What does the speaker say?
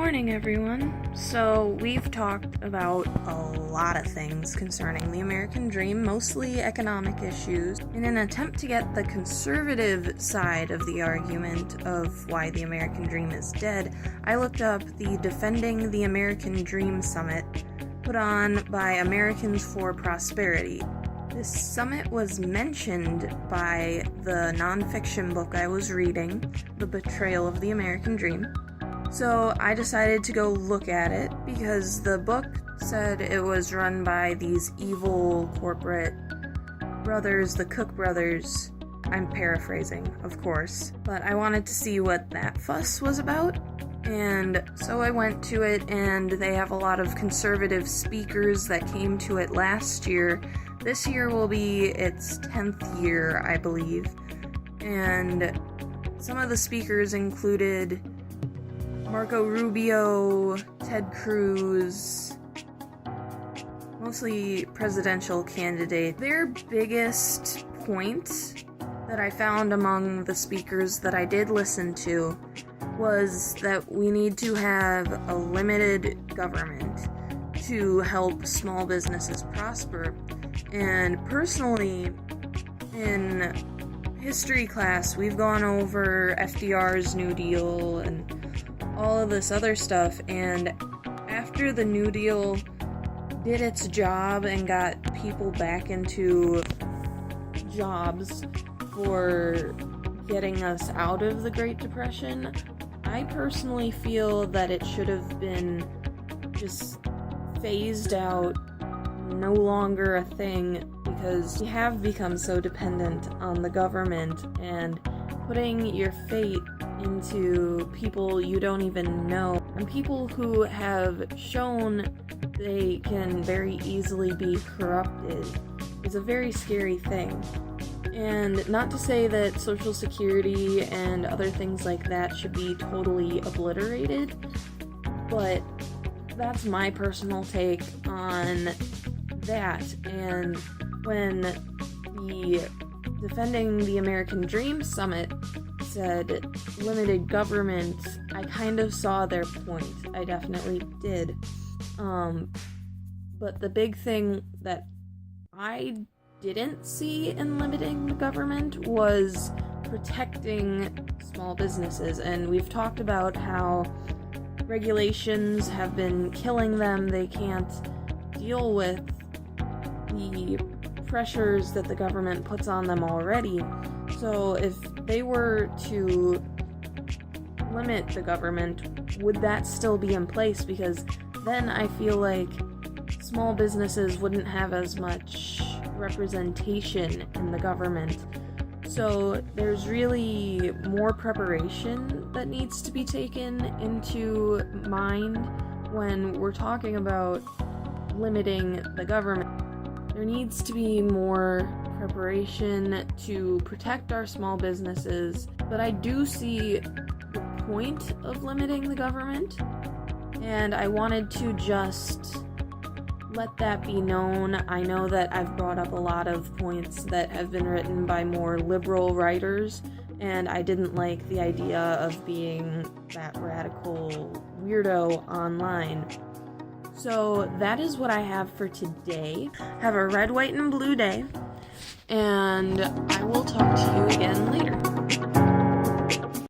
morning, everyone. So, we've talked about a lot of things concerning the American dream, mostly economic issues. In an attempt to get the conservative side of the argument of why the American dream is dead, I looked up the Defending the American Dream Summit put on by Americans for Prosperity. This summit was mentioned by the nonfiction book I was reading, The Betrayal of the American Dream. So I decided to go look at it because the book said it was run by these evil corporate brothers, the Cook brothers. I'm paraphrasing, of course, but I wanted to see what that fuss was about. And so I went to it, and they have a lot of conservative speakers that came to it last year. This year will be its 10th year, I believe. And some of the speakers included Marco Rubio, Ted Cruz, mostly presidential candidates. Their biggest point that I found among the speakers that I did listen to was that we need to have a limited government to help small businesses prosper. And personally, in history class, we've gone over FDR's New Deal and all of this other stuff, and after the New Deal did its job and got people back into jobs for getting us out of the Great Depression, I personally feel that it should have been just phased out, no longer a thing, because we have become so dependent on the government, and putting your fate into people you don't even know, and people who have shown they can very easily be corrupted, is a very scary thing. And not to say that Social Security and other things like that should be totally obliterated, but that's my personal take on that. And when the Defending the American Dream Summit said limited government, I kind of saw their point. I definitely did. But the big thing that I didn't see in limiting the government was protecting small businesses. And we've talked about how regulations have been killing them. They can't deal with the pressures that the government puts on them already. So if they were to limit the government, would that still be in place? Because then I feel like small businesses wouldn't have as much representation in the government. So there's really more preparation that needs to be taken into mind when we're talking about limiting the government. There needs to be more preparation to protect our small businesses, but I do see the point of limiting the government, and I wanted to just let that be known. I know that I've brought up a lot of points that have been written by more liberal writers, and I didn't like the idea of being that radical weirdo online. So that is what I have for today. Have a red, white, and blue day, and I will talk to you